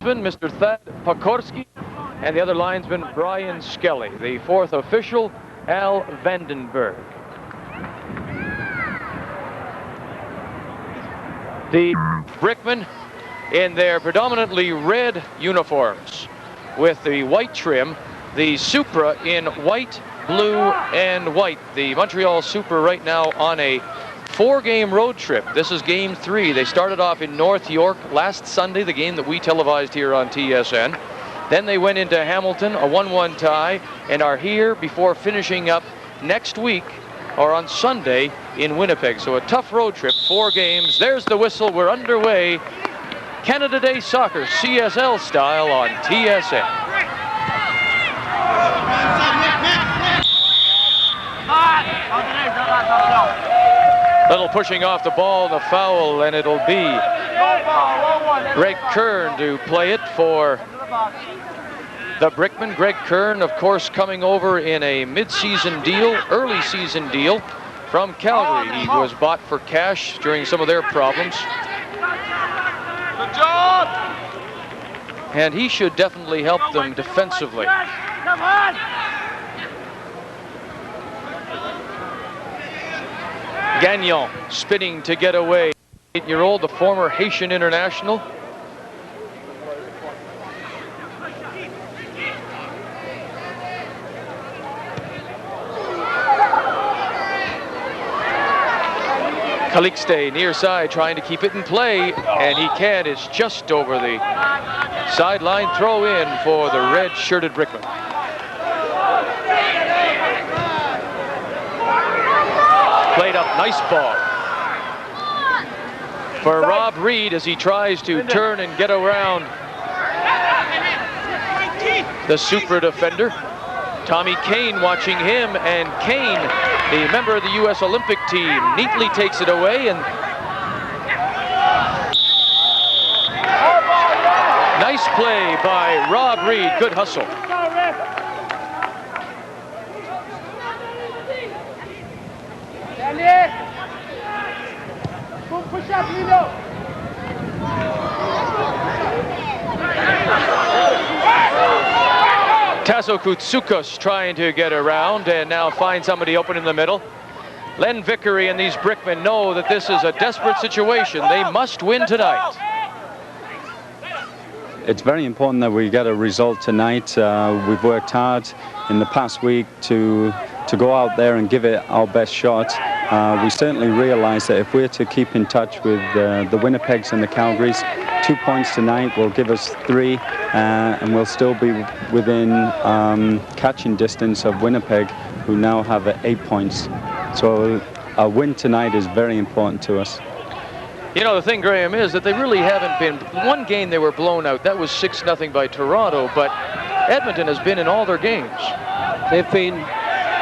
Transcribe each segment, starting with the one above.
linesman, Mr. Thad Pokorski, and the other linesman, Brian Skelly. The fourth official, Al Vandenberg. The Brickmen in their predominantly red uniforms with the white trim, the Supra in white, blue, and white. The Montreal Supra right now on a 4-game road trip. This is game 3. They started off in North York last Sunday, the game that we televised here on TSN. Then they went into Hamilton, a 1-1 tie, and are here before finishing up next week, or on Sunday, in Winnipeg. So a tough road trip, 4 games. There's the whistle. We're underway. Canada Day Soccer, CSL style on TSN. Little pushing off the ball, the foul, and it'll be Greg Kern to play it for the Brickmen. Greg Kern, of course, coming over in a mid-season deal, early season deal from Calgary. He was bought for cash during some of their problems. Good job! And he should definitely help them defensively. Come on! Gagnon spinning to get away. 8-year-old, the former Haitian international. Calixte near side trying to keep it in play, and he can. It's just over the sideline. Throw in for the red-shirted Brickmen. Played up, nice ball for Rob Reed as he tries to turn and get around the Supra defender. Tommy Kane watching him, and Kane, the member of the U.S. Olympic team, neatly takes it away, and nice play by Rob Reed. Good hustle. Push up, Lino. Tasso Koutsoukas trying to get around and now find somebody open in the middle. Len Vickery and these Brickmen know that this is a desperate situation. They must win tonight. It's very important that we get a result tonight. We've worked hard in the past week to go out there and give it our best shot. We certainly realize that if we're to keep in touch with the Winnipegs and the Calgarys, 2 points tonight will give us 3, and we'll still be within catching distance of Winnipeg, who now have 8 points. So a win tonight is very important to us. You know, the thing, Graham, is that they really haven't been. One game they were blown out. That was 6-0 by Toronto, but Edmonton has been in all their games. They've been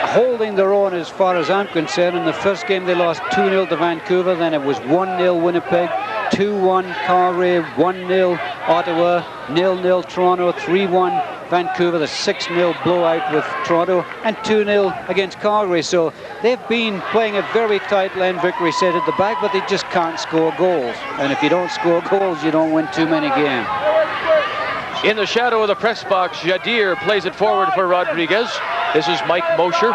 holding their own as far as I'm concerned. In the first game they lost 2-0 to Vancouver, then it was 1-0 Winnipeg, 2-1 Calgary, 1-0 Ottawa, 0-0 Toronto, 3-1 Vancouver, the 6-0 blowout with Toronto, and 2-0 against Calgary. So they've been playing it very tight, Len Vickery said at the back, but they just can't score goals. And if you don't score goals, you don't win too many games. In the shadow of the press box, Jadir plays it forward for Rodriguez. This is Mike Mosher.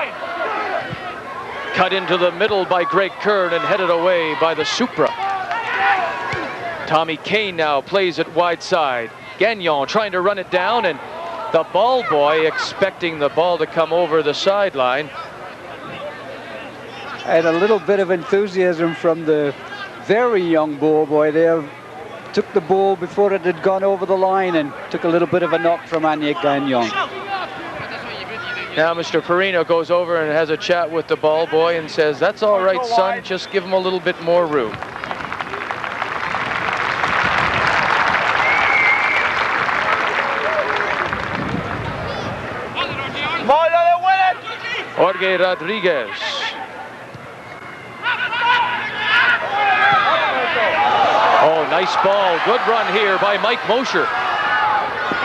Cut into the middle by Greg Kern and headed away by the Supra. Tommy Kane now plays it wide side. Gagnon trying to run it down, and the ball boy expecting the ball to come over the sideline. And a little bit of enthusiasm from the very young ball boy there. Took the ball before it had gone over the line and took a little bit of a knock from Anya Gagnon. Now Mr. Perino goes over and has a chat with the ball boy and says, "That's all right, son, just give him a little bit more room." Jorge Rodriguez. Oh, nice ball. Good run here by Mike Mosher.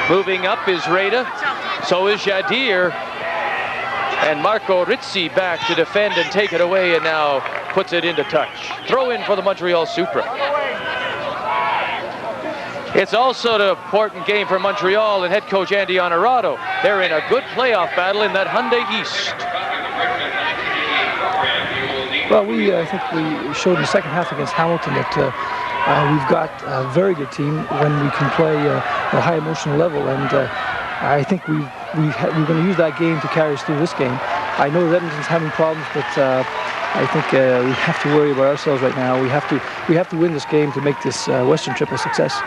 Moving up is Reda. So is Jadir. And Marco Rizzi back to defend and take it away, and now puts it into touch. Throw in for the Montreal Supra. It's also an important game for Montreal and head coach Andy Honorado. They're in a good playoff battle in that Hyundai East. Well, I think we showed in the second half against Hamilton that we've got a very good team when we can play at a high emotional level, and I think we're going to use that game to carry us through this game. I know that Edmonton's having problems, but I think we have to worry about ourselves right now. We have to win this game to make this Western trip a success.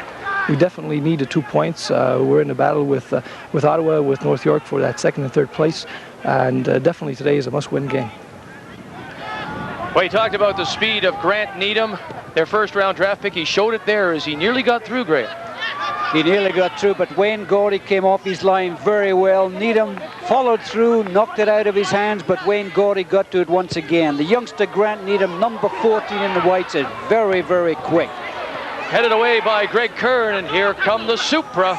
We definitely need the 2 points. We're in a battle with Ottawa, with North York for that second and third place, and definitely today is a must-win game. Well, he talked about the speed of Grant Needham, their first-round draft pick. He showed it there as he nearly got through, Graham. He nearly got through, but Wayne Gordy came off his line very well. Needham followed through, knocked it out of his hands, but Wayne Gordy got to it once again. The youngster Grant Needham, number 14 in the whites, is very, very quick. Headed away by Greg Kern, and here come the Supra.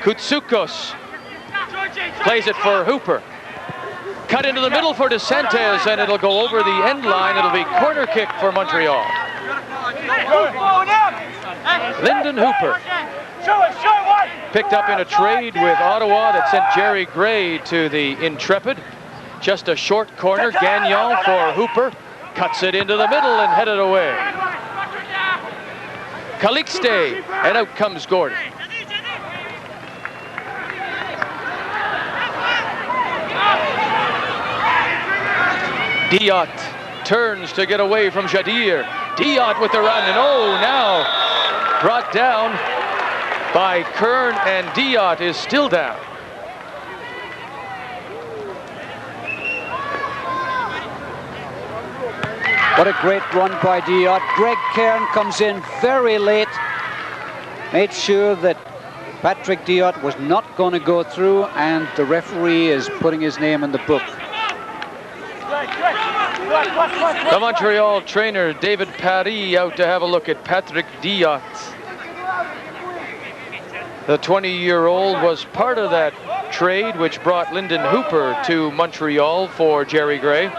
Koutsoukas plays it for Hooper. Cut into the middle for DeSantis, and it'll go over the end line. It'll be corner kick for Montreal. Lyndon Hooper picked up in a trade with Ottawa that sent Jerry Gray to the Intrepid. Just a short corner, Gagnon for Hooper. Cuts it into the middle and headed away. Calixte, and out comes Gordon. Diot turns to get away from Jadir. Diot with the run, and now brought down by Kern, and Diot is still down. What a great run by Diot. Greg Kern comes in very late, made sure that Patrick Diot was not going to go through, and the referee is putting his name in the book. The Montreal trainer David Paris out to have a look at Patrick Diot. The 20-year-old was part of that trade which brought Lyndon Hooper to Montreal for Jerry Gray.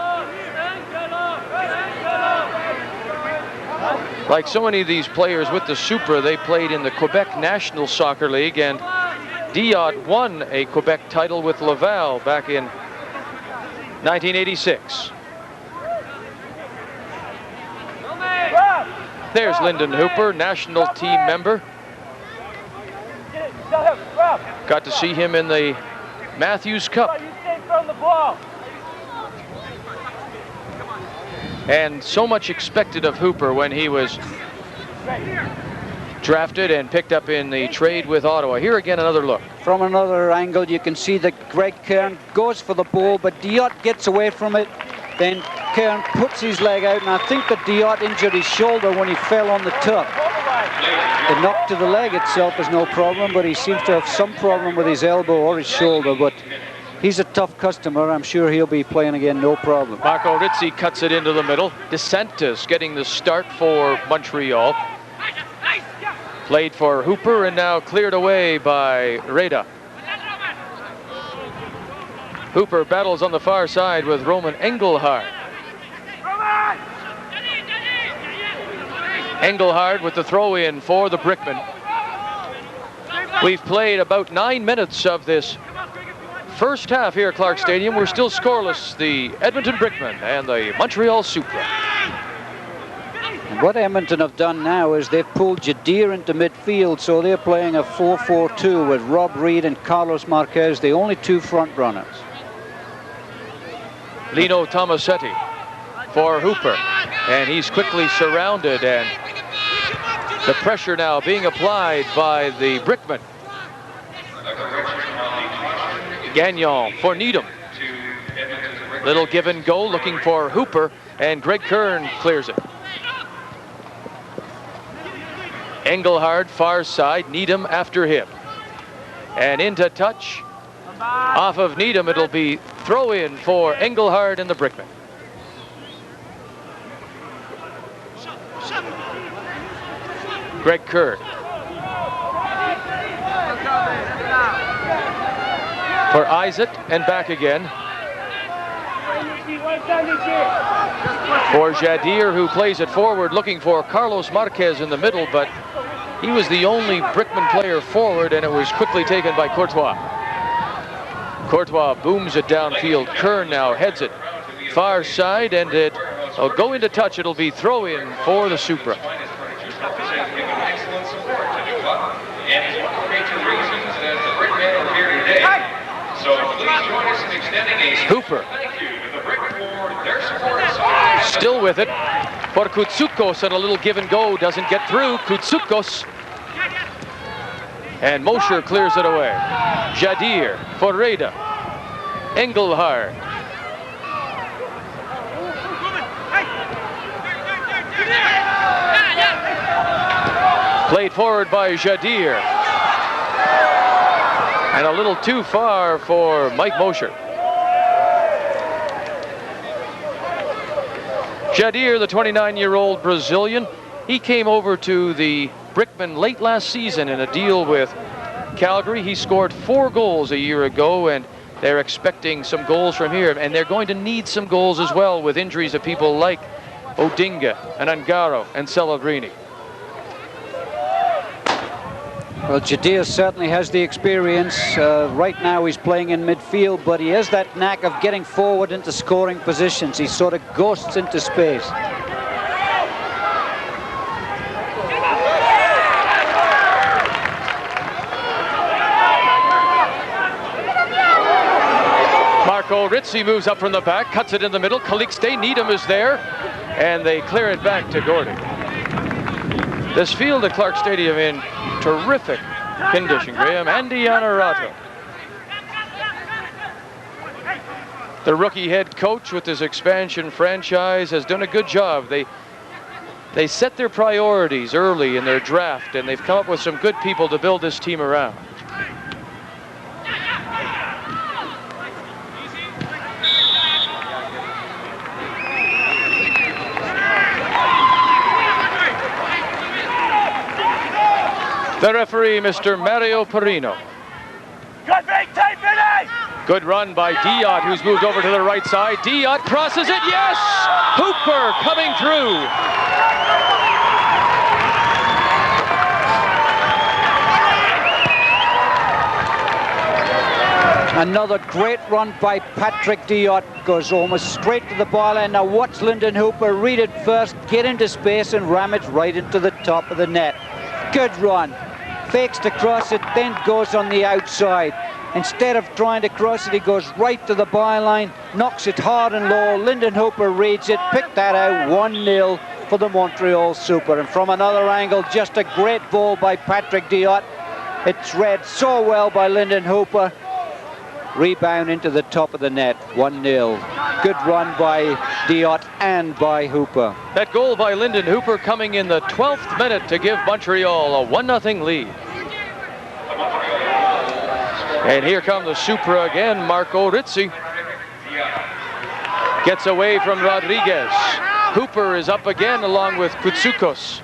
Like so many of these players with the Supra, they played in the Quebec National Soccer League, and Diot won a Quebec title with Laval back in 1986. There's Lyndon Hooper, national team member. Got to see him in the Matthews Cup. And so much expected of Hooper when he was drafted and picked up in the trade with Ottawa. Here again, another look. From another angle, you can see that Greg Kern goes for the ball, but Diot gets away from it. Then Kern puts his leg out, and I think that Diot injured his shoulder when he fell on the top. The knock to the leg itself is no problem, but he seems to have some problem with his elbow or his shoulder, but he's a tough customer. I'm sure he'll be playing again, no problem. Marco Rizzi cuts it into the middle. DeSantis getting the start for Montreal. Played for Hooper and now cleared away by Reda. Hooper battles on the far side with Roman Engelhard. Engelhard with the throw-in for the Brickmen. We've played about 9 minutes of this first half here at Clark Stadium. We're still scoreless, the Edmonton Brickmen and the Montreal Supra. And what Edmonton have done now is they've pulled Jadir into midfield, so they're playing a 4-4-2 with Rob Reed and Carlos Marquez, the only two front runners. Lino Tomasetti for Hooper, and he's quickly surrounded, and the pressure now being applied by the Brickmen. Gagnon for Needham. Little give and go looking for Hooper, and Greg Kern clears it. Engelhard far side, Needham after him. And into touch. Off of Needham, it'll be throw in for Engelhard and the Brickmen. Greg Kern. For Isaac and back again. For Jadir, who plays it forward, looking for Carlos Marquez in the middle, but he was the only Brickman player forward, and it was quickly taken by Courtois. Courtois booms it downfield. Kern now heads it far side, and it'll go into touch. It'll be throw-in for the Supra. Hooper still with it for Koutsoukas, and a little give and go doesn't get through. Koutsoukas, and Mosher clears it away. Jadir for Reda. Engelhard. Played forward by Jadir. And a little too far for Mike Mosher. Jadir, the 29-year-old Brazilian, he came over to the Brickmen late last season in a deal with Calgary. He scored 4 goals a year ago, and they're expecting some goals from here. And they're going to need some goals as well with injuries of people like Odinga and Angaro and Celebrini. Well, Jadir certainly has the experience. Right now he's playing in midfield, but he has that knack of getting forward into scoring positions. He sort of ghosts into space. Marco Rizzi moves up from the back, cuts it in the middle. Calixte, Needham is there, and they clear it back to Gordy. This field at Clark Stadium in terrific condition, Graham. Andy Honorato, the rookie head coach with his expansion franchise, has done a good job. They set their priorities early in their draft, and they've come up with some good people to build this team around. The referee, Mr. Mario Perino. Good run by Diot, who's moved over to the right side. Diot crosses it, yes! Hooper coming through. Another great run by Patrick Diot, goes almost straight to the byline. Now watch Lyndon Hooper read it first, get into space and ram it right into the top of the net. Good run. Fakes to cross it, then goes on the outside. Instead of trying to cross it, he goes right to the byline, knocks it hard and low. Lyndon Hooper reads it, picked that out, 1-0 for the Montreal Super. And from another angle, just a great ball by Patrick Diot. It's read so well by Lyndon Hooper. Rebound into the top of the net, 1-0. Good run by Diot and by Hooper. That goal by Lyndon Hooper coming in the 12th minute to give Montreal a 1-0 lead. And here come the Supra again. Marco Rizzi gets away from Rodriguez. Hooper is up again along with Koutsoukas.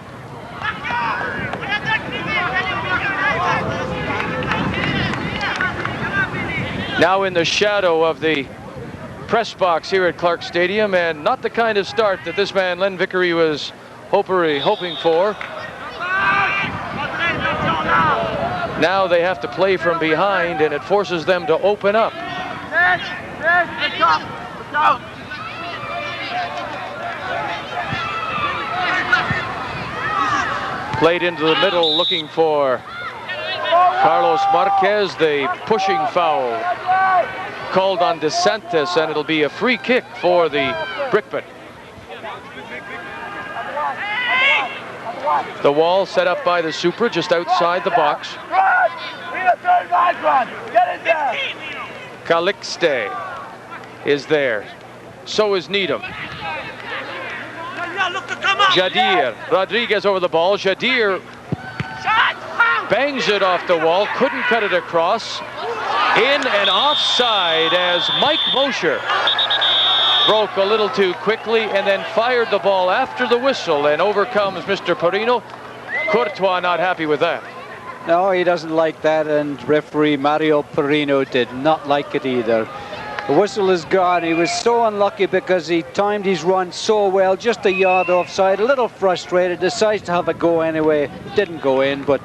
Now in the shadow of the press box here at Clark Stadium, and not the kind of start that this man Len Vickery was hoping for. Now they have to play from behind, and it forces them to open up. Played into the middle, looking for Carlos Marquez. The pushing foul called on DeSantis, and it'll be a free kick for the Brickmen. The wall set up by the Supra just outside the box. Calixte is there. So is Needham. Jadir. Rodriguez over the ball. Jadir bangs it off the wall. Couldn't cut it across. In and offside as Mike Mosher broke a little too quickly and then fired the ball after the whistle, and overcomes Mr. Perino. Courtois not happy with that. No, he doesn't like that, and referee Mario Perino did not like it either. The whistle is gone. He was so unlucky because he timed his run so well, just a yard offside, a little frustrated, decides to have a go anyway. Didn't go in, but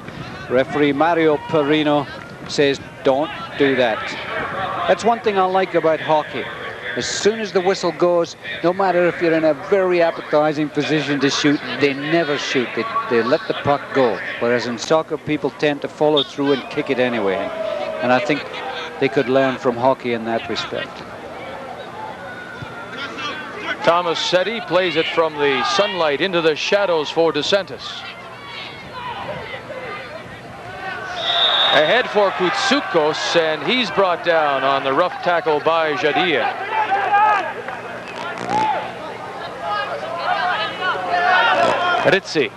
referee Mario Perino says don't do that. That's one thing I like about hockey. As soon as the whistle goes, no matter if you're in a very appetizing position to shoot, they never shoot. They let the puck go. Whereas in soccer, people tend to follow through and kick it anyway. And I think they could learn from hockey in that respect. Thomas Setti plays it from the sunlight into the shadows for DeSantis. Ahead for Koutsoukas, and he's brought down on the rough tackle by Jadia. Ritzi.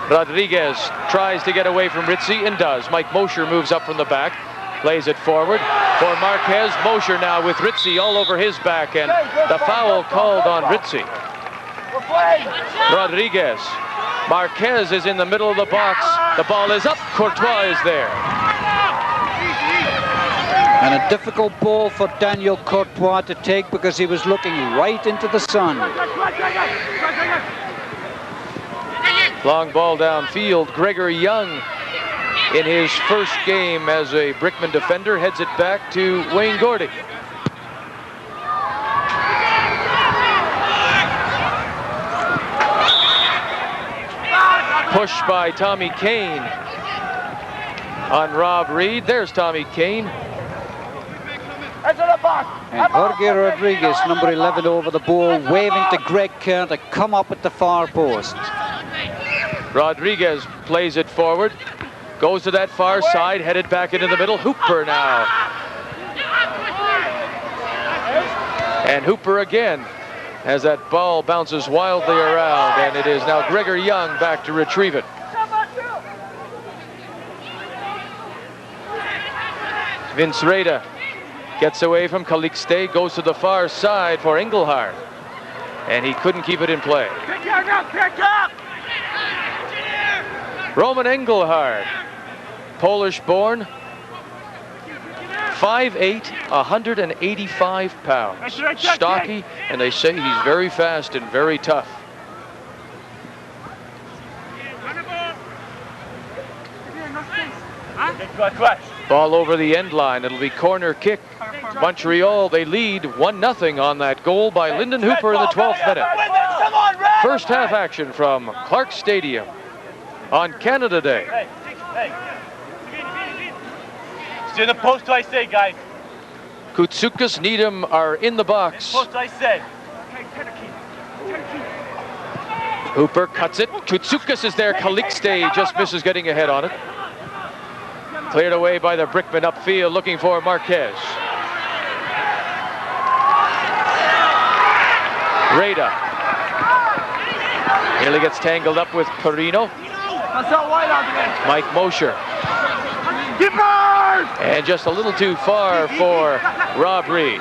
Rodriguez tries to get away from Ritzi and does. Mike Mosher moves up from the back, plays it forward for Marquez. Mosher now with Ritzi all over his back, and the foul called on Ritzi. Rodriguez. Marquez is in the middle of the box. The ball is up. Courtois is there. And a difficult ball for Daniel Courtois to take because he was looking right into the sun. Long ball downfield. Gregor Young, in his first game as a Brickman defender, heads it back to Wayne Gordy. Push by Tommy Kane on Rob Reed. There's Tommy Kane. And Jorge Rodriguez, number 11, over the ball, waving to Greg Kerr to come up at the far post. Rodriguez plays it forward, goes to that far side, headed back into the middle. Hooper now. And Hooper again, as that ball bounces wildly around, and it is now Gregor Young back to retrieve it. Vince Reda gets away from Calixte, goes to the far side for Engelhard, and he couldn't keep it in play. Roman Engelhard, Polish-born, 5'8", 185 pounds. Stocky, and they say he's very fast and very tough. Ball over the end line. It'll be corner kick. Montreal, they lead 1-0 on that goal by Lyndon Hooper in the 12th minute. First half action from Clark Stadium on Canada Day. Stay in the post till I say, guys. Koutsoukas, Needham are in the box. Post till I say. Hooper cuts it. Koutsoukas is there. Calixte just misses getting ahead on it. Cleared away by the Brickmen upfield, looking for Marquez. Reda nearly gets tangled up with Perino. Mike Mosher. And just a little too far for Rob Reed.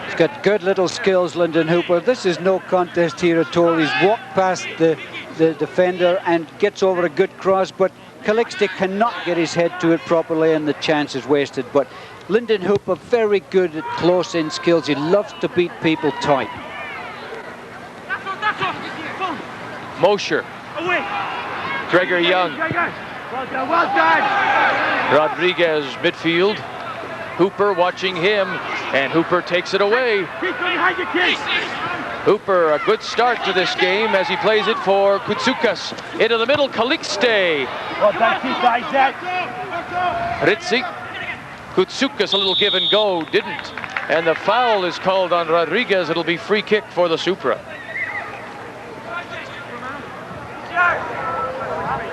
He's got good little skills, Lyndon Hooper. This is no contest here at all. He's walked past the defender and gets over a good cross, but Calixte cannot get his head to it properly and the chance is wasted. But Lyndon Hooper, very good at close-in skills. He loves to beat people tight. Mosher. Gregor Young. Rodriguez midfield. Hooper watching him, and Hooper takes it away. Hooper, a good start to this game as he plays it for Koutsoukas. Into the middle, Calixte. Ritzi. Koutsoukas, a little give and go, didn't. And the foul is called on Rodriguez. It'll be free kick for the Supra.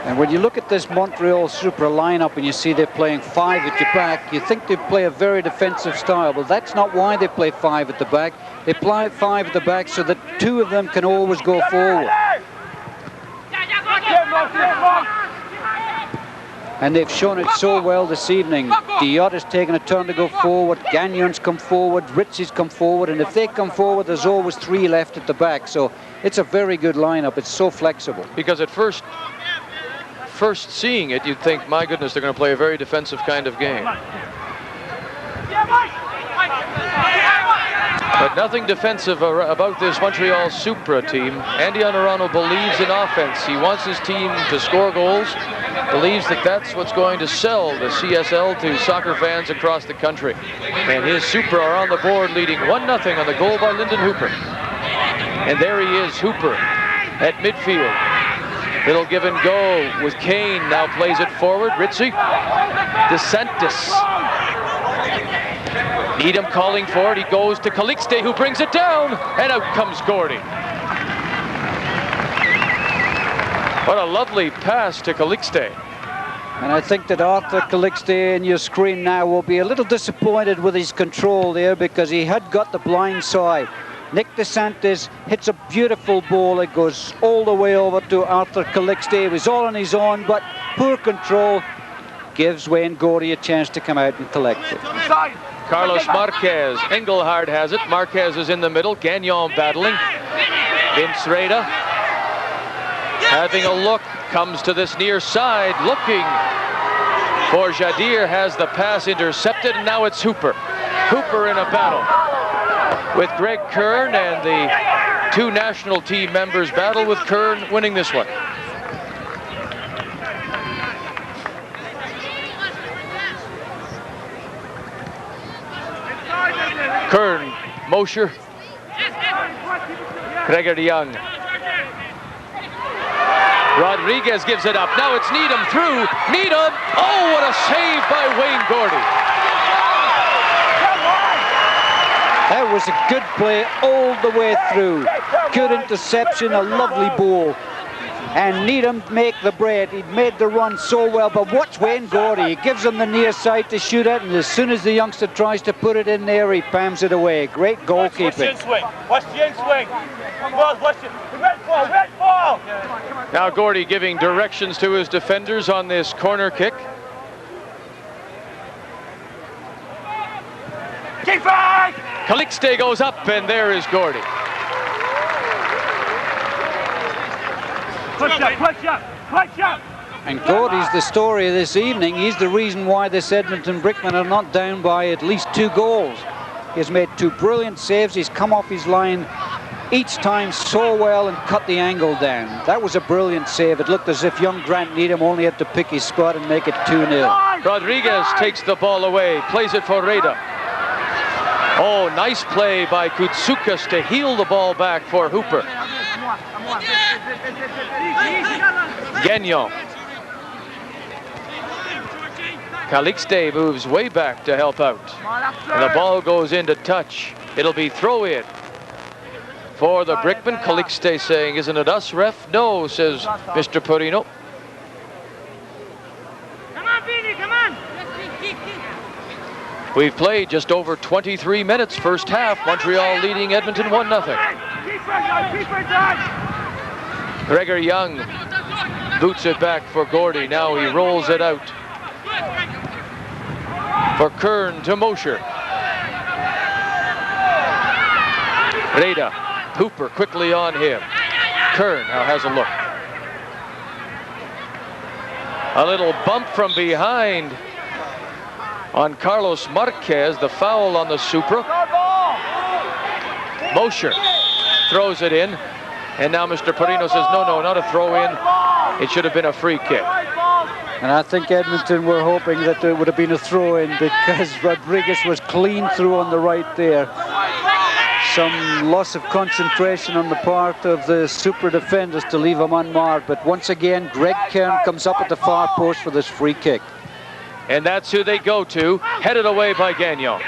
And when you look at this Montreal Supra lineup and you see they're playing 5 at your back, you think they play a very defensive style. But that's not why they play 5 at the back. They play 5 at the back so that 2 of them can always go forward. And they've shown it so well this evening. Diot has taken a turn to go forward. Gagnon's come forward. Ritzi's come forward. And if they come forward, there's always 3 left at the back. So it's a very good lineup. It's so flexible. Because at first first seeing it, you'd think, my goodness, they're going to play a very defensive kind of game. But nothing defensive about this Montreal Supra team. Andy Honorano believes in offense. He wants his team to score goals, believes that that's what's going to sell the CSL to soccer fans across the country. And his Supra are on the board, leading 1-0 on the goal by Lyndon Hooper. And there he is, Hooper at midfield. Little give and go with Kane, now plays it forward. Ritchie, DeSantis. Needham calling for it, he goes to Calixte, who brings it down, and out comes Gordy. What a lovely pass to Calixte. And I think that Arthur Calixte in your screen now will be a little disappointed with his control there, because he had got the blind side. Nick DeSantis hits a beautiful ball. It goes all the way over to Arthur Calixte. It was all on his own, but poor control gives Wayne Gordy a chance to come out and collect it. Carlos Marquez, Engelhard has it. Marquez is in the middle, Gagnon battling. Vince Reda having a look, comes to this near side, looking for Jadir, has the pass intercepted, and now it's Hooper. Hooper in a battle with Greg Kern, and the two national team members battle with Kern winning this one. Kern, Mosher, Gregor Young. Rodriguez gives it up. Now it's Needham through. Needham. Oh, what a save by Wayne Gordy. That was a good play all the way through. Good interception, a lovely ball. And Needham make the break. He made the run so well, but watch Wayne Gordy. He gives him the near side to shoot at, and as soon as the youngster tries to put it in there, he pams it away. Great goalkeeping. Watch the in-swing. Watch the in-swing. Watch it. Red ball, red ball. Now Gordy giving directions to his defenders on this corner kick. Keep it! Calixte goes up, and there is Gordy. Push up, push up, push up! And Gordy's the story of this evening. He's the reason why this Edmonton Brickmen are not down by at least 2 goals. He has made 2 brilliant saves. He's come off his line each time so well and cut the angle down. That was a brilliant save. It looked as if young Grant Needham only had to pick his spot and make it 2-0. Rodriguez takes the ball away, plays it for Reda. Oh, nice play by Koutsukas to heel the ball back for Hooper. Gagnon. Calixte moves way back to help out. And the ball goes into touch. It'll be throw in for the Brickmen. Calixte saying, isn't it us, ref? No, says Mr. Perino. Come on, Beanie, come on. We've played just over 23 minutes, first half. Montreal leading Edmonton 1-0. Gregor Young boots it back for Gordy. Now he rolls it out for Kern to Mosher. Reda, Hooper quickly on him. Kern now has a look. A little bump from behind on Carlos Marquez, the foul on the Supra. Mosher throws it in, and now Mr. Perino says, no, not a throw in. It should have been a free kick. And I think Edmonton were hoping that there would have been a throw-in, because Rodriguez was clean through on the right there. Some loss of concentration on the part of the Supra defenders to leave him unmarred. But once again, Greg Kern comes up at the far post for this free kick. And that's who they go to, headed away by Gagnon.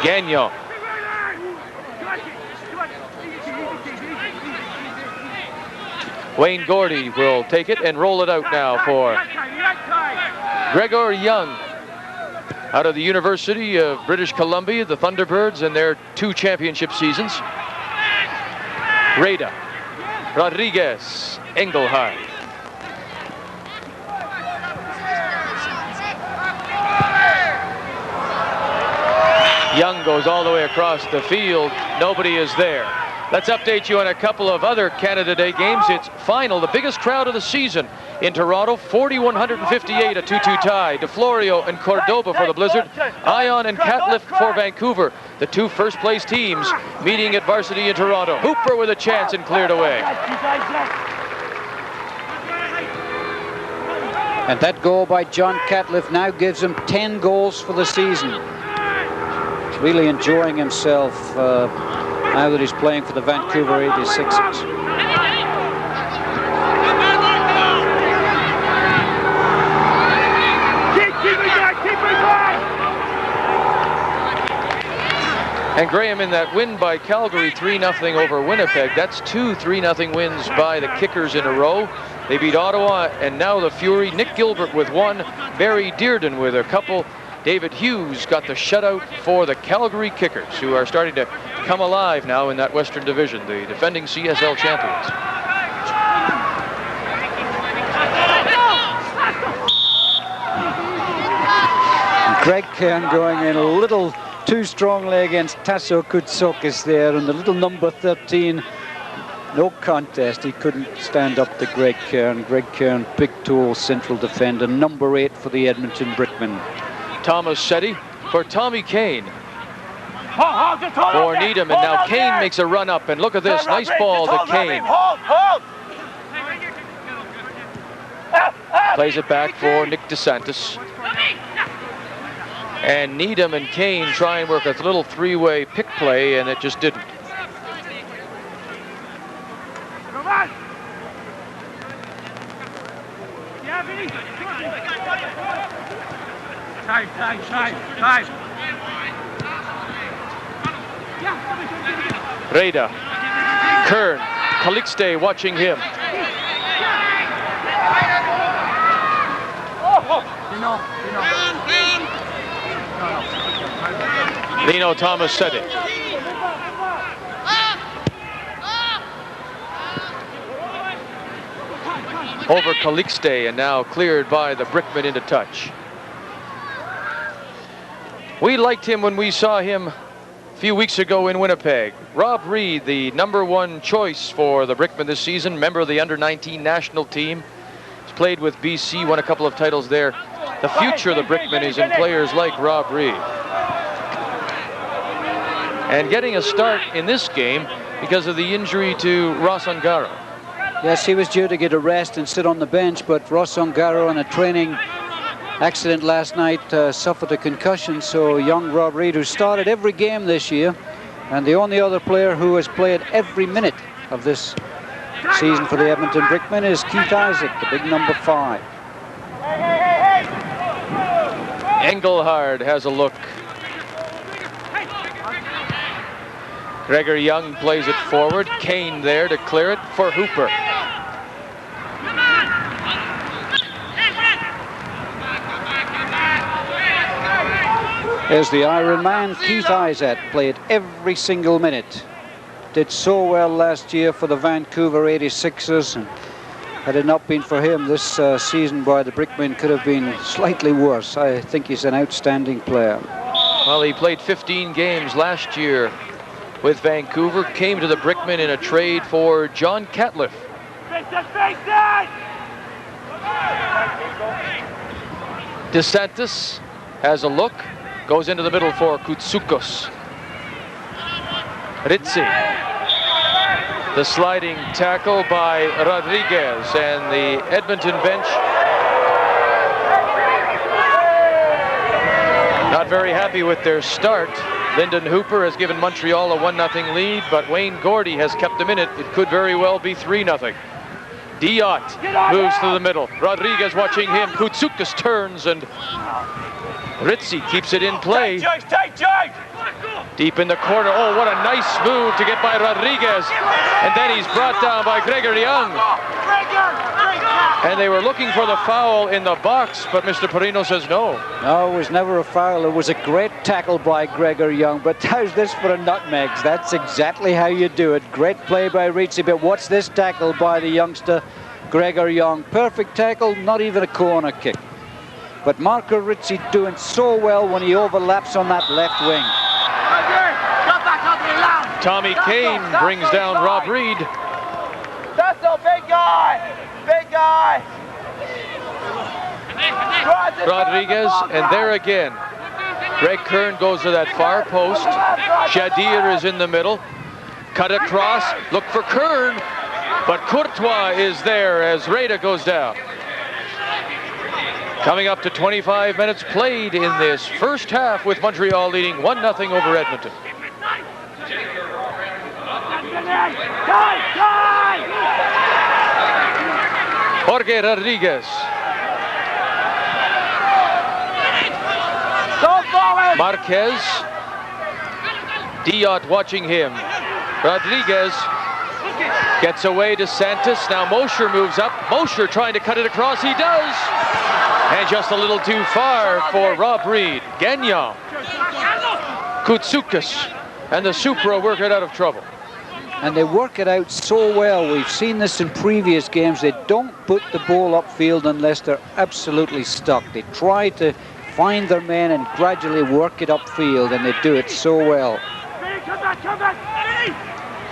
Gagnon. Wayne Gordy will take it and roll it out now for Gregor Young out of the University of British Columbia, the Thunderbirds, in their 2 championship seasons. Reda, Rodriguez, Engelhard. Young goes all the way across the field. Nobody is there. Let's update you on a couple of other Canada Day games. It's final, the biggest crowd of the season in Toronto, 4,158, a 2-2 tie. DeFlorio and Cordoba for the Blizzard, Ion and Catliff for Vancouver. The two first-place teams meeting at varsity in Toronto. Hooper with a chance and cleared away. And that goal by John Catliff now gives him 10 goals for the season. He's really enjoying himself now that he's playing for the Vancouver 86ers. And Graham, in that win by Calgary, 3-0 over Winnipeg, that's two 3-0 wins by the Kickers in a row. They beat Ottawa, and now the Fury. Nick Gilbert with one, Barry Dearden with a couple. David Hughes got the shutout for the Calgary Kickers, who are starting to come alive now in that Western Division, the defending CSL champions. Greg Kern going in a little too strongly against Tasso Koutsoukas there, and the little number 13, no contest. He couldn't stand up to Greg Kern. Greg Kern, big tall central defender, number 8 for the Edmonton Brickmen. Thomas Setti for Tommy Kane. For Needham, and now Kane makes a run up, and look at this, nice ball to Kane. Plays it back for Nick DeSantis. And Needham and Kane try and work a little three-way pick play, and it just didn't. Reda, Kern, Calixte watching him. Lino Thomas said it. Over Calixte, and now cleared by the Brickmen into touch. We liked him when we saw him a few weeks ago in Winnipeg. Rob Reed, the #1 choice for the Brickmen this season, member of the under-19 national team. He's played with BC, won a couple of titles there. The future of the Brickmen is in players like Rob Reed. And getting a start in this game because of the injury to Ross Ongaro. Yes, he was due to get a rest and sit on the bench, but Ross Ongaro, in a training accident last night, suffered a concussion. So young Rob Reed, who started every game this year, and the only other player who has played every minute of this season for the Edmonton Brickmen, is Keith Isaac, the big number 5. Engelhard has a look. Gregor Young plays it forward. Kane there to clear it for Hooper. There's the Iron Man, Keith Isaac, played every single minute. Did so well last year for the Vancouver 86ers, and had it not been for him, this season by the Brickmen could have been slightly worse. I think he's an outstanding player. Well, he played 15 games last year with Vancouver, came to the Brickmen in a trade for John Catliff. DeSantis has a look, goes into the middle for Koutsoukas. Ritzi. The sliding tackle by Rodriguez, and the Edmonton bench not very happy with their start. Lyndon Hooper has given Montreal a 1-0 lead, but Wayne Gordy has kept them in it. It could very well be 3-0. Diot moves to the middle. Rodriguez watching him. Koutsoukas turns, and Ritzi keeps it in play. Deep in the corner. Oh, what a nice move to get by Rodriguez. And then he's brought down by Gregor Young. And they were looking for the foul in the box, but Mr. Perino says no. No, it was never a foul. It was a great tackle by Gregor Young. But how's this for a nutmegs? That's exactly how you do it. Great play by Ritzi, but what's this tackle by the youngster Gregor Young? Perfect tackle, not even a corner kick. But Marco Ritzi doing so well when he overlaps on that left wing. Tommy Kane brings down Rob Reed. That's a big guy! Big guy! Rodriguez, and there again. Greg Kern goes to that far post. Jadir is in the middle. Cut across, look for Kern, but Courtois is there as Reda goes down. Coming up to 25 minutes played in this first half with Montreal leading 1-0 over Edmonton. Jorge Rodriguez. Marquez. Diot watching him. Rodriguez gets away to Santos. Now Mosher moves up. Mosher trying to cut it across. He does. And just a little too far for Rob Reed. Gagnon. Koutsoukis. And the Supra work it out of trouble. And they work it out so well. We've seen this in previous games. They don't put the ball upfield unless they're absolutely stuck. They try to find their men and gradually work it upfield, and they do it so well.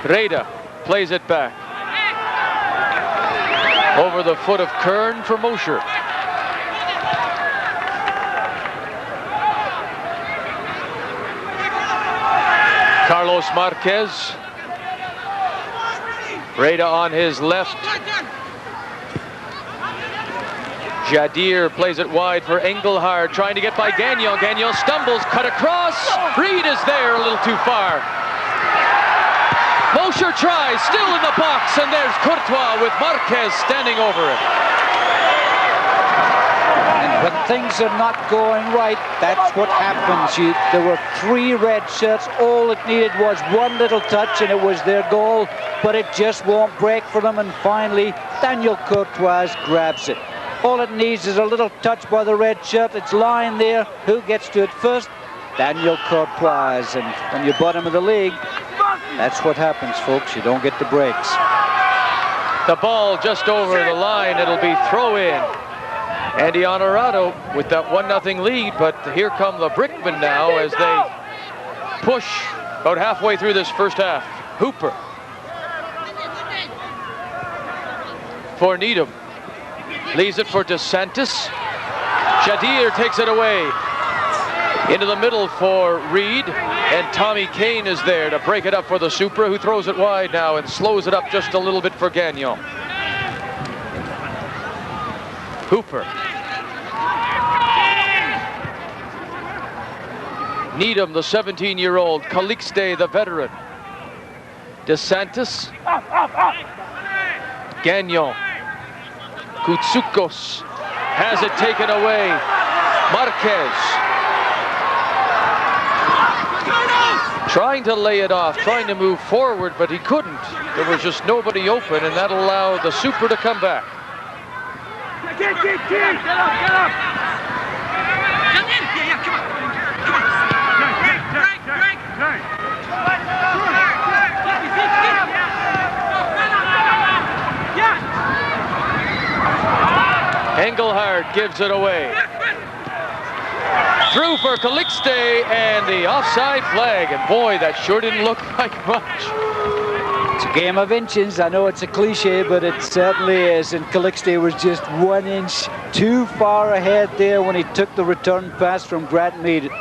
Reda plays it back. Over the foot of Kern for Mosher. Carlos Marquez. Reda on his left. Jadir plays it wide for Engelhard, trying to get by Gagnon. Gagnon stumbles, cut across. Reed is there, a little too far. Mosher tries, still in the box, and there's Courtois with Marquez standing over it. And when things are not going right, that's what happens. There were 3 red shirts. All it needed was one little touch, and it was their goal, but it just won't break for them. And finally, Daniel Courtois grabs it. All it needs is a little touch by the red shirt. It's lying there. Who gets to it first? Daniel Courtois. And when you're bottom of the league, that's what happens, folks. You don't get the breaks. The ball just over the line. It'll be throw in. Andy Honorado with that 1-0 lead, but here come the Brickmen now as they push about halfway through this first half. Hooper for Needham. Leaves it for DeSantis. Jadir takes it away. Into the middle for Reed. And Tommy Kane is there to break it up for the Supra, who throws it wide now and slows it up just a little bit for Gagnon. Hooper. Needham, the 17-year-old. Calixte, the veteran. DeSantis. Gagnon. Koutsoukis has it taken away. Marquez trying to lay it off, trying to move forward, but he couldn't. There was just nobody open, and that allowed the Supra to come back. Get up, get up! Engelhard gives it away. Through for Calixte, and the offside flag. And boy, that sure didn't look like much. It's a game of inches. I know it's a cliche, but it certainly is. And Calixte was just 1 inch too far ahead there when he took the return pass from Grant Mead.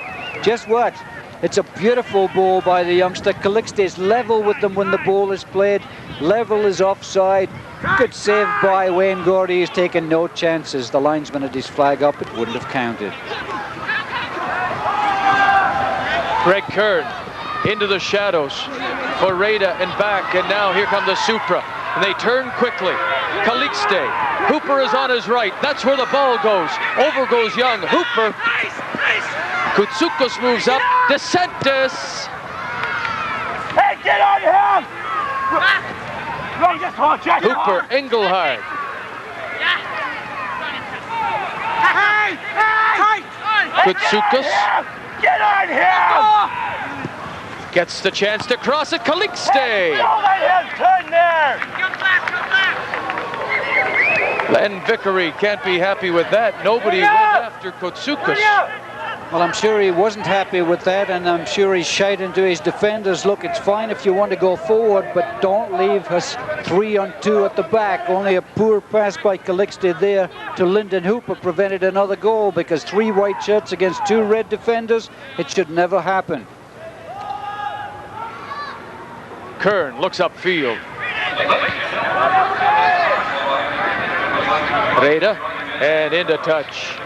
Just what? It's a beautiful ball by the youngster. Calixte is level with them when the ball is played. Level is offside. Good save by Wayne Gordy. He's taken no chances. The linesman had his flag up. It wouldn't have counted. Greg Kern into the shadows for Reda and back. And now here come the Supra. And they turn quickly. Calixte. Hooper is on his right. That's where the ball goes. Over goes Young. Hooper. Koutsoukis moves up. DeSantis. Hey, get on him! Hooper, Engelhard. Koutsoukis. Get on him! Gets the chance to cross it. Calixte. Don't let him turn there! Len Vickery can't be happy with that. Nobody went after Koutsoukis. Well, I'm sure he wasn't happy with that, and I'm sure he shouted to his defenders, look, it's fine if you want to go forward, but don't leave us 3-on-2 at the back. Only a poor pass by Calixte there to Lyndon Hooper prevented another goal, because 3 white shirts against 2 red defenders, it should never happen. Kern looks upfield. Reda, and into touch.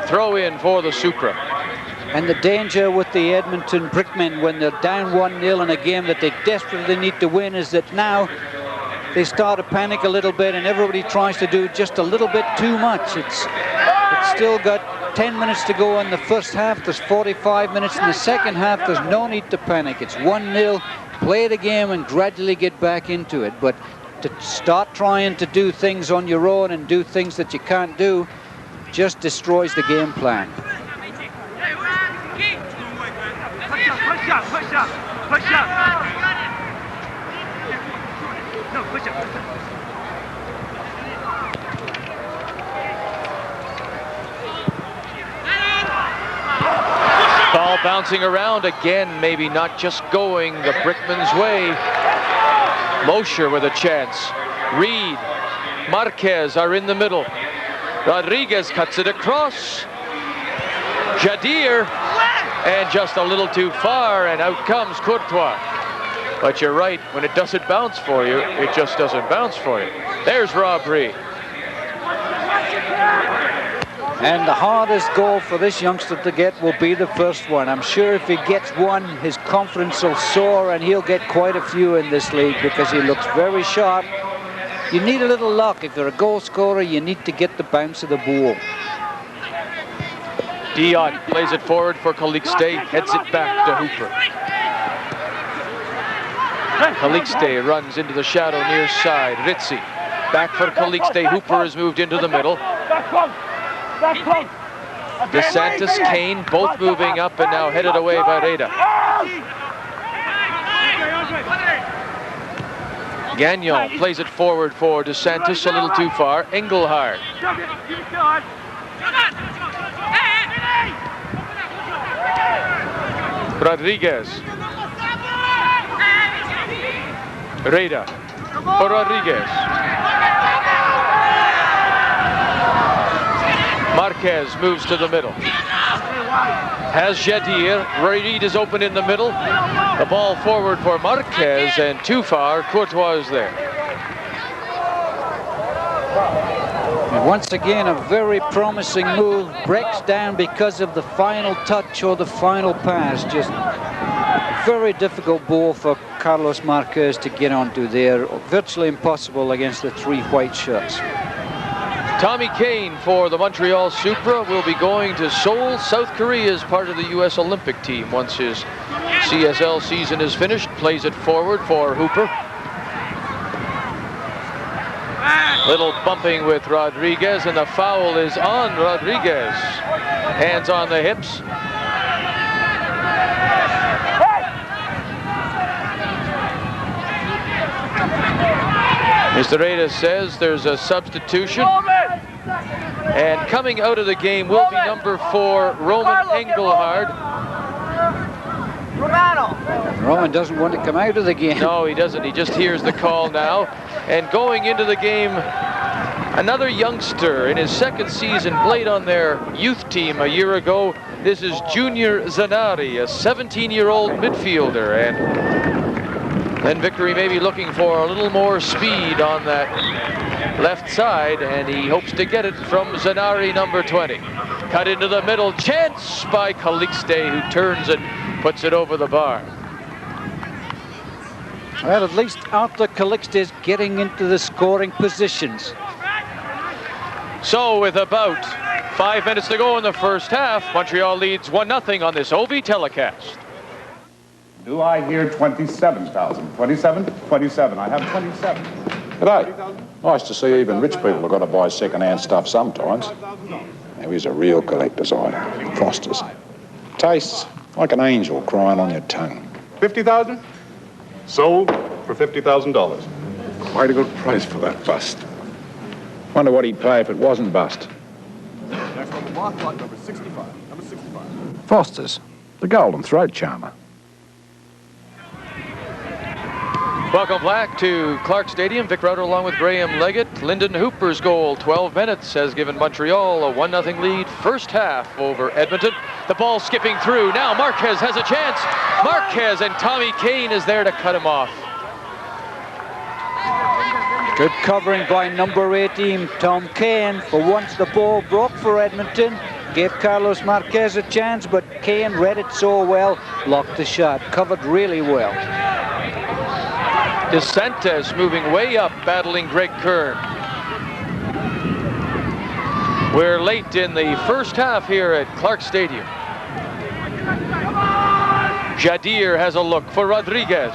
Throw in for the Supra. And the danger with the Edmonton Brickmen when they're down 1-0 in a game that they desperately need to win is that now they start to panic a little bit and everybody tries to do just a little bit too much. It's still got 10 minutes to go in the first half. There's 45 minutes in the second half. There's no need to panic. It's 1-0. Play the game and gradually get back into it. But to start trying to do things on your own and do things that you can't do just destroys the game plan. Push up, push up, push up. No, push up, push up. Ball bouncing around again, maybe not just going the Brickmen's way. Mosher with a chance. Reed, Marquez are in the middle. Rodriguez cuts it across. Jadir, and just a little too far, and out comes Courtois. But you're right, when it doesn't bounce for you, it just doesn't bounce for you. There's Rob Reed. And the hardest goal for this youngster to get will be the first one. I'm sure if he gets one, his confidence will soar and he'll get quite a few in this league because he looks very sharp. You need a little luck. If you're a goal scorer, you need to get the bounce of the ball. Dion plays it forward for Calixte, heads it back to Hooper. Calixte runs into the shadow near side. Ritzi back for Calixte. Hooper has moved into the middle. DeSantis, Kane, both moving up and now headed away by Reda. Gagnon plays it forward for DeSantis, a little too far. Engelhard. Rodriguez. Reda for Rodriguez. Marquez moves to the middle. Has Jadir. Reed is open in the middle. The ball forward for Marquez, and too far. Courtois is there. And once again, a very promising move. Breaks down because of the final touch or the final pass. Just a very difficult ball for Carlos Marquez to get onto there. Virtually impossible against the 3 white shirts. Tommy Kane for the Montreal Supra will be going to Seoul, South Korea as part of the U.S. Olympic team once his CSL season is finished. Plays it forward for Hooper. Little bumping with Rodriguez, and the foul is on Rodriguez. Hands on the hips. Mr. Reda says there's a substitution. And coming out of the game will be number 4, Roman Engelhard. Roman doesn't want to come out of the game. No, he doesn't. He just hears the call now. And going into the game, another youngster in his 2nd season, played on their youth team a year ago. This is Junior Zanari, a 17-year-old midfielder. And then Vickery may be looking for a little more speed on that left side, and he hopes to get it from Zanari, number 20. Cut into the middle, chance by Calixte, who turns and puts it over the bar. Well, at least Arthur Calixte is getting into the scoring positions. So with about 5 minutes to go in the first half, Montreal leads 1-0 on this OV telecast. Do I hear 27,000? 27? 27. I have 27. G'day. Nice to see even rich people have got to buy second-hand stuff sometimes. Now here's a real collector's item. Foster's. Tastes like an angel crying on your tongue. 50,000? Sold for $50,000. Quite a good price for that bust. Wonder what he'd pay if it wasn't bust. Next on the block, lot number 65. Number 65. Foster's, the golden throat charmer. Welcome back to Clark Stadium. Vic Router along with Graham Leggett. Lyndon Hooper's goal, 12 minutes, has given Montreal a 1-0 lead first half over Edmonton. The ball skipping through. Now Marquez has a chance. Marquez, and Tommy Kane is there to cut him off. Good covering by number 18, Tom Kane. For once the ball broke for Edmonton. Gave Carlos Marquez a chance, but Kane read it so well, blocked the shot, covered really well. DeSantis moving way up, battling Greg Kern. We're late in the first half here at Clark Stadium. Jadir has a look for Rodriguez.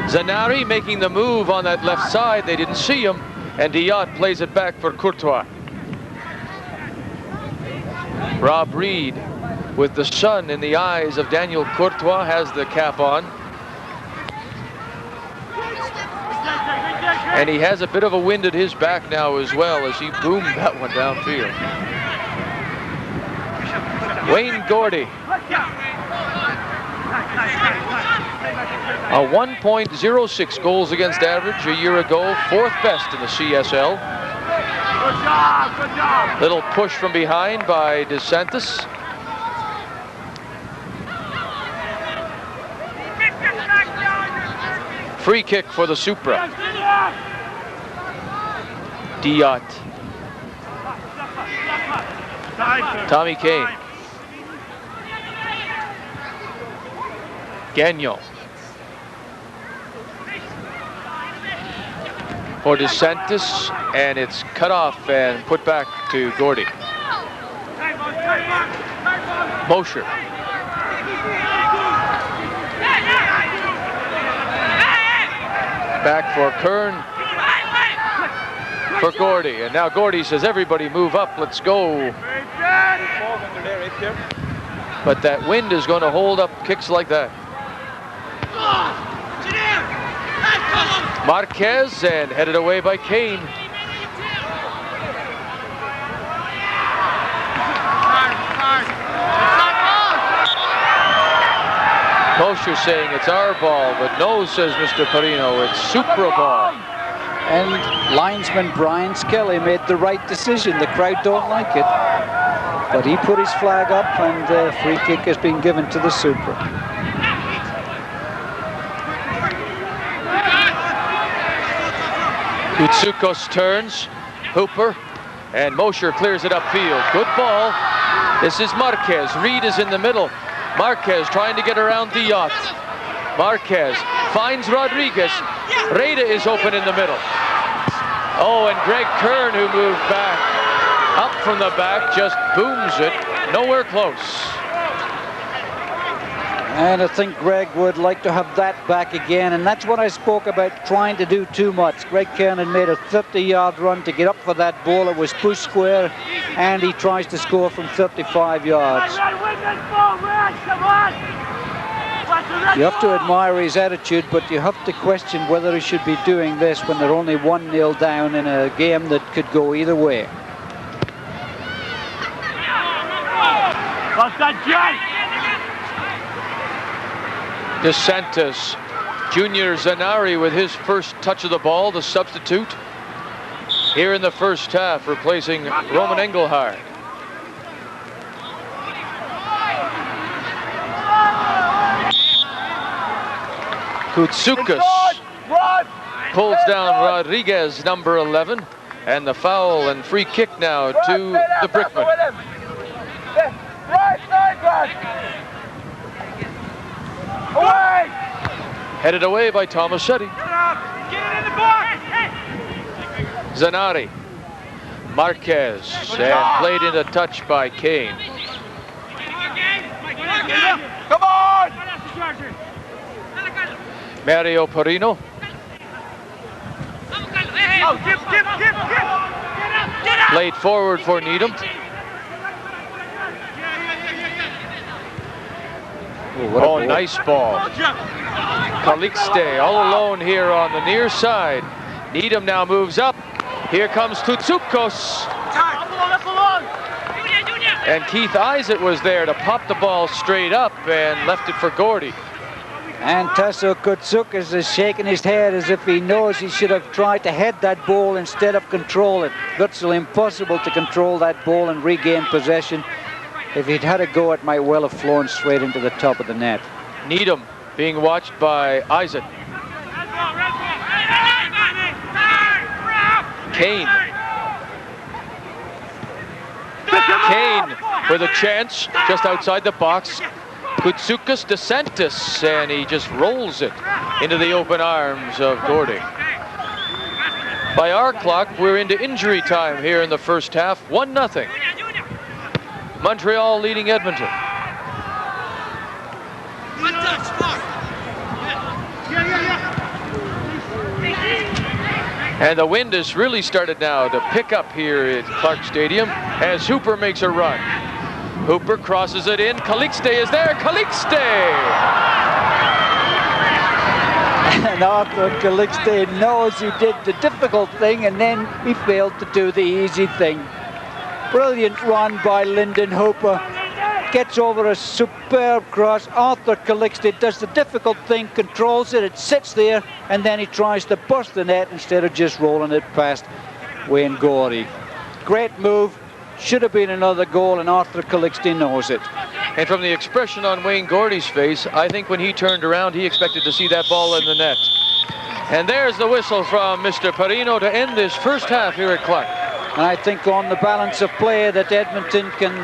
Zanari making the move on that left side. They didn't see him, and Diot plays it back for Courtois. Rob Reed, with the sun in the eyes of Daniel Courtois, has the cap on. And he has a bit of a wind at his back now as well as he boomed that one downfield. Wayne Gordy. A 1.06 goals against average a year ago, 4th best in the CSL. Good job. Little push from behind by DeSantis. Free kick for the Supra. Diot. Tommy Kane. Gagnon. For DeSantis, and it's cut off and put back to Gordy. Mosher. Back for Kern. For Gordy, and now Gordy says, everybody move up, let's go. But that wind is going to hold up kicks like that. Marquez, and headed away by Kane. Mosher saying it's our ball, but no, says Mr. Perino, it's Supra ball. And linesman Brian Skelly made the right decision. The crowd don't like it, but he put his flag up, and the free kick has been given to the Supra. Utsukos turns, Hooper, and Mosher clears it upfield. Good ball. This is Marquez. Reed is in the middle. Marquez trying to get around Diot. Marquez finds Rodriguez. Reda is open in the middle. Oh, and Greg Kern, who moved back, up from the back, just booms it. Nowhere close. And I think Greg would like to have that back again, and that's what I spoke about, trying to do too much. Greg Kernan made a 50-yard run to get up for that ball. It was push square, and he tries to score from 35 yards. You have to admire his attitude, but you have to question whether he should be doing this when they're only 1-0 down in a game that could go either way. DeSantis, Junior Zanari with his first touch of the ball, the substitute here in the first half, replacing Roman Engelhard. Koutsukas pulls down Rodriguez, number 11, and the foul and free kick now to the Brickmen. Headed away by Tomasetti. Zanari. Marquez, and played into touch by Kane. Come on! Mario Perino. Played forward for Needham. Oh, nice ball. Calixte all alone here on the near side. Needham now moves up. Here comes Tutsukos. And Keith Isaac was there to pop the ball straight up and left it for Gordy. And Tasso Koutsoukas is shaking his head as if he knows he should have tried to head that ball instead of control it. Virtually impossible to control that ball and regain possession. If he'd had a go, it might well have flown straight into the top of the net. Needham being watched by Isaac. Kane. Kane with a chance just outside the box. Koutsoukas DeSantis, and he just rolls it into the open arms of Gordy. By our clock, we're into injury time here in the first half, 1-0. Montreal leading Edmonton. And the wind has really started now to pick up here at Clark Stadium as Hooper makes a run. Hooper crosses it in. Calixte is there. Calixte! And Arthur Calixte knows he did the difficult thing and then he failed to do the easy thing. Brilliant run by Lyndon Hooper. Gets over a superb cross. Arthur Calixte does the difficult thing, controls it, it sits there, and then he tries to bust the net instead of just rolling it past Wayne Gordy. Great move. Should have been another goal, and Arthur Calixte knows it. And from the expression on Wayne Gordy's face, I think when he turned around, he expected to see that ball in the net. And there's the whistle from Mr. Perino to end this first half here at Clark. And I think on the balance of play that Edmonton can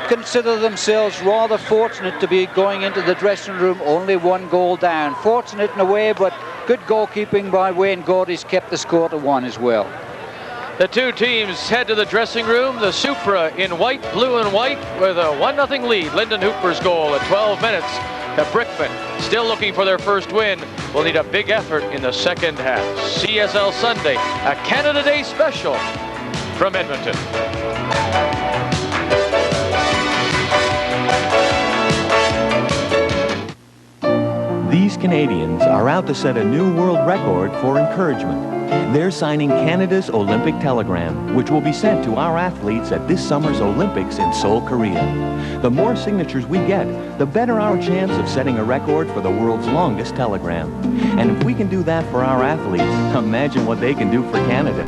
consider themselves rather fortunate to be going into the dressing room only 1 goal down. Fortunate in a way, but good goalkeeping by Wayne Gordy's kept the score to 1 as well. The two teams head to the dressing room. The Supra in white, blue and white with a 1-0 lead. Lyndon Hooper's goal at 12 minutes. The Brickmen, still looking for their first win, will need a big effort in the second half. CSL Sunday, a Canada Day special from Edmonton. These Canadians are out to set a new world record for encouragement. They're signing Canada's Olympic telegram, which will be sent to our athletes at this summer's Olympics in Seoul, Korea. The more signatures we get, the better our chance of setting a record for the world's longest telegram. And if we can do that for our athletes, imagine what they can do for Canada.